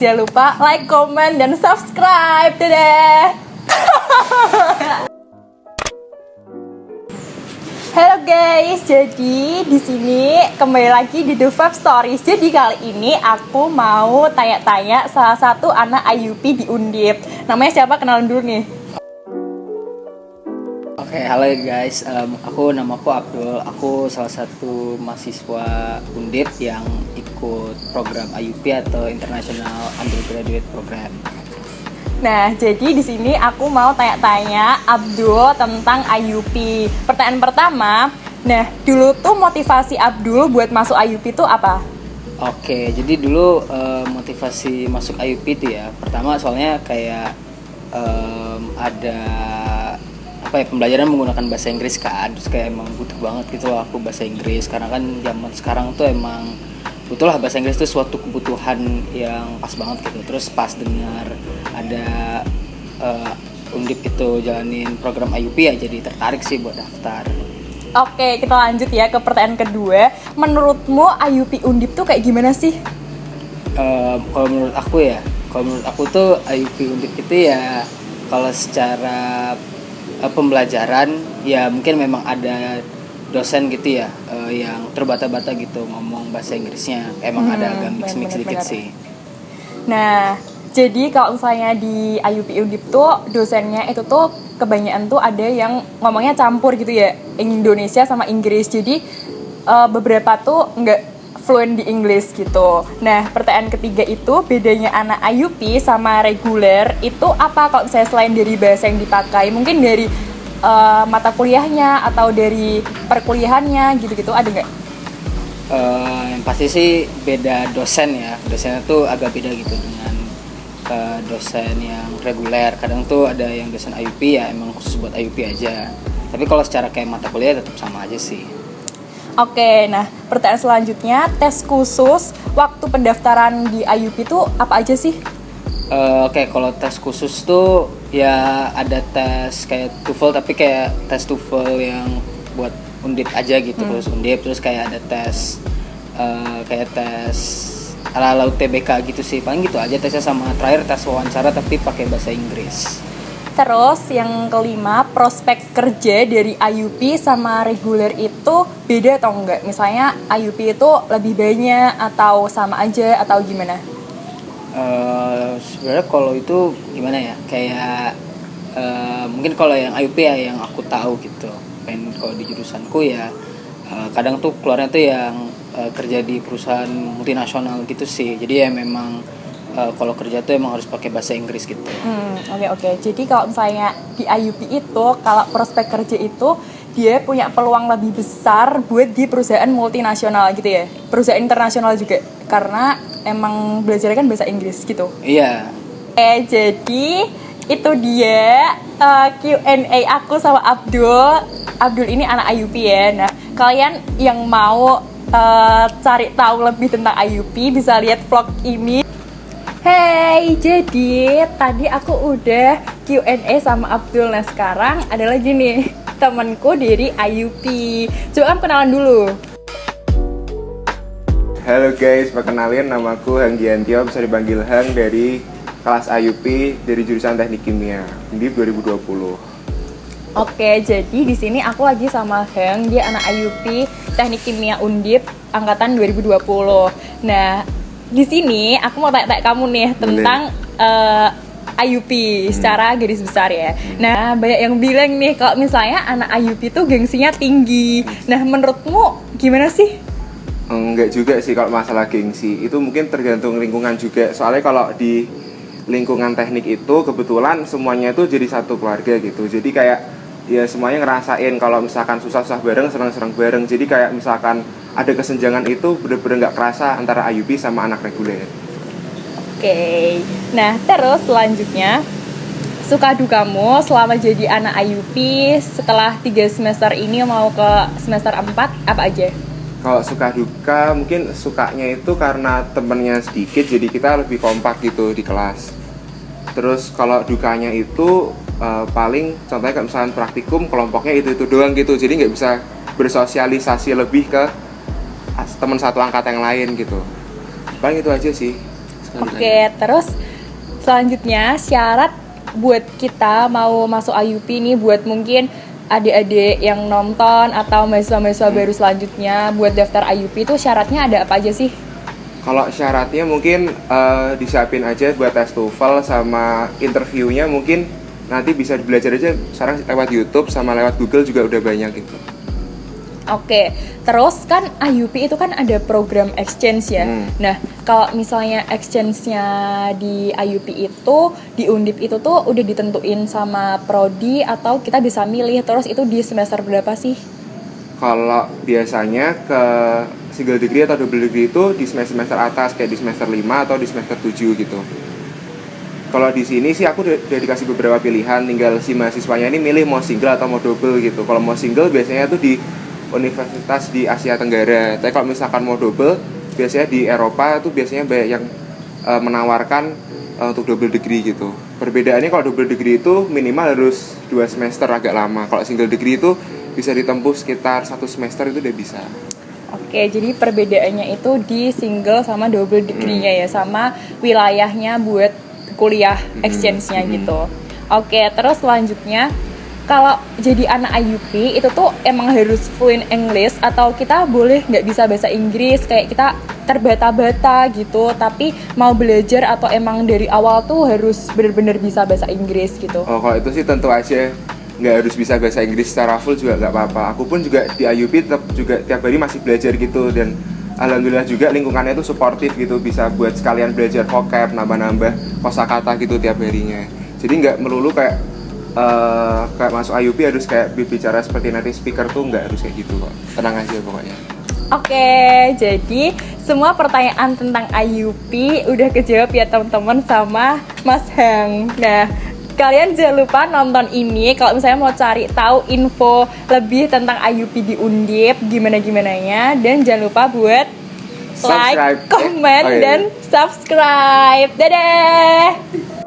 Jangan lupa like, comment, dan subscribe. Dadah. Halo guys, jadi di sini kembali lagi di The Five Stories. Jadi kali ini aku mau tanya-tanya salah satu anak IUP di Undip. Namanya siapa? Kenalan dulu nih. Oke, halo guys. Namaku Abdul. Aku salah satu mahasiswa Undip yang ikut program IUP atau International Undergraduate Program. Nah, jadi di sini aku mau tanya-tanya Abdul tentang IUP. Pertanyaan pertama, nah dulu tuh motivasi Abdul buat masuk IUP itu apa? Oke, jadi dulu motivasi masuk IUP itu ya. Pertama soalnya kayak ada pembelajaran menggunakan bahasa Inggris kan. Terus kayak emang butuh banget gitu loh aku bahasa Inggris. Karena kan zaman sekarang tuh emang betul lah bahasa Inggris itu suatu kebutuhan yang pas banget gitu. Terus pas dengar ada Undip itu jalanin program IUP ya, jadi tertarik sih buat daftar. Oke, kita lanjut ya ke pertanyaan kedua. Menurutmu IUP Undip tuh kayak gimana sih? Kalau menurut aku tuh IUP Undip itu ya kalau secara pembelajaran ya mungkin memang ada dosen gitu ya yang terbata-bata gitu ngomong bahasa Inggrisnya, emang ada agak mix sedikit sih. Nah, jadi kalau misalnya di IUP Undip tuh dosennya itu tuh kebanyakan tuh ada yang ngomongnya campur gitu ya, Indonesia sama Inggris. Jadi beberapa tuh nggak fluent di Inggris gitu. Nah, pertanyaan ketiga itu bedanya anak IUP sama reguler itu apa kalau misalnya selain dari bahasa yang dipakai? Mungkin dari mata kuliahnya atau dari perkuliahannya gitu-gitu ada nggak? Yang pasti sih beda dosen ya. Dosennya tuh agak beda gitu dengan dosen yang reguler. Kadang tuh ada yang dosen IUP ya emang khusus buat IUP aja. Tapi kalau secara kayak mata kuliah tetap sama aja sih. Oke, nah pertanyaan selanjutnya, tes khusus waktu pendaftaran di IUP itu apa aja sih? Oke, kalau tes khusus tuh ya ada tes kayak TOEFL tapi kayak tes TOEFL yang buat Undip aja gitu, khusus Undip. Terus kayak ada tes kayak tes ala-ala UTBK gitu sih, paling gitu aja tesnya, sama terakhir tes wawancara tapi pakai bahasa Inggris. Terus yang kelima, prospek kerja dari IUP sama reguler itu beda atau enggak? Misalnya IUP itu lebih banyak atau sama aja atau gimana? Sebenarnya kalau itu gimana ya, kayak mungkin kalau yang IUP ya yang aku tahu gitu. Dan kalau di jurusanku ya kadang tuh keluarnya tuh yang kerja di perusahaan multinasional gitu sih. Jadi ya memang kalau kerja tuh emang harus pakai bahasa Inggris gitu. Oke. Jadi kalau misalnya di IUP itu, kalau prospek kerja itu dia punya peluang lebih besar buat di perusahaan multinasional gitu ya, perusahaan internasional juga, karena emang belajarnya kan bahasa Inggris gitu. Iya. Jadi itu dia Q&A aku sama Abdul. Abdul ini anak IUP ya. Nah, kalian yang mau cari tahu lebih tentang IUP bisa lihat vlog ini. Hey, jadi tadi aku udah Q&A sama Abdul. Nah, sekarang ada lagi nih temanku dari IUP. Coba kenalan dulu. Halo guys, perkenalin namaku Hang Giantio, bisa dipanggil Hang, dari kelas IUP dari jurusan Teknik Kimia di 2020. Oke, jadi di sini aku lagi sama Hang, dia anak IUP Teknik Kimia Undip angkatan 2020. Nah, di sini aku mau tanya-tanya kamu nih tentang IUP secara garis besar ya. Nah, banyak yang bilang nih kalau misalnya anak IUP itu gengsinya tinggi. Nah, menurutmu gimana sih? Enggak juga sih kalau masalah gengsi, itu mungkin tergantung lingkungan juga. Soalnya kalau di lingkungan teknik itu kebetulan semuanya itu jadi satu keluarga gitu. Jadi kayak ya semuanya ngerasain kalau misalkan susah-susah bareng, senang-senang bareng. Jadi kayak misalkan ada kesenjangan itu bener-bener nggak kerasa antara IUP sama anak reguler. Oke. Nah, terus selanjutnya, suka dukamu selama jadi anak IUP setelah 3 semester ini mau ke semester 4 apa aja? Kalau suka duka, mungkin sukanya itu karena temennya sedikit, jadi kita lebih kompak gitu di kelas. Terus kalau dukanya itu paling contohnya kayak misalnya praktikum, kelompoknya itu doang gitu, jadi nggak bisa bersosialisasi lebih ke teman satu angkatan yang lain gitu. Paling itu aja sih Oke, terus selanjutnya syarat buat kita mau masuk IUP nih, buat mungkin adik-adik yang nonton atau mahasiswa-mahasiswa baru selanjutnya buat daftar IUP itu syaratnya ada apa aja sih? Kalau syaratnya mungkin disiapin aja buat tes TOEFL sama interviewnya, mungkin nanti bisa belajar aja sekarang lewat YouTube sama lewat Google juga udah banyak gitu. Oke, terus kan IUP itu kan ada program exchange ya. Nah, kalau misalnya exchange-nya di IUP itu, di Undip itu tuh udah ditentuin sama prodi atau kita bisa milih, terus itu di semester berapa sih? Kalau biasanya ke single degree atau double degree itu di semester atas, kayak di semester 5 atau di semester 7 gitu. Kalau di sini sih aku udah dikasih beberapa pilihan, tinggal si mahasiswanya ini milih mau single atau mau double gitu. Kalau mau single biasanya tuh di universitas di Asia Tenggara. Tapi kalau misalkan mau double, biasanya di Eropa tuh biasanya banyak yang menawarkan untuk double degree gitu. Perbedaannya kalau double degree itu minimal harus 2 semester agak lama. Kalau single degree itu bisa ditempuh sekitar 1 semester itu udah bisa. Oke, jadi perbedaannya itu di single sama double degree-nya ya, sama wilayahnya buat kuliah exchange-nya gitu. Oke, terus selanjutnya kalau jadi anak IUP itu tuh emang harus fluent English atau kita boleh nggak bisa bahasa Inggris, kayak kita terbata-bata gitu, tapi mau belajar atau emang dari awal tuh harus benar-benar bisa bahasa Inggris gitu? Oh, kalau itu sih tentu aja nggak harus bisa bahasa Inggris secara full juga nggak apa-apa. Aku pun juga di IUP tetap juga tiap hari masih belajar gitu, dan alhamdulillah juga lingkungannya itu suportif gitu, bisa buat sekalian belajar vocab, nambah-nambah kosakata gitu tiap harinya. Jadi nggak melulu kayak masuk IUP harus kayak bicara seperti native speaker tuh, nggak harus kayak gitu kok. Tenang aja pokoknya. Oke, jadi semua pertanyaan tentang IUP udah kejawab ya teman-teman sama Mas Hang. Nah, kalian jangan lupa nonton ini kalau misalnya mau cari tahu info lebih tentang IUP di Undip gimana-gimananya, dan jangan lupa buat Subscribe. like, comment, dan subscribe. Dadah!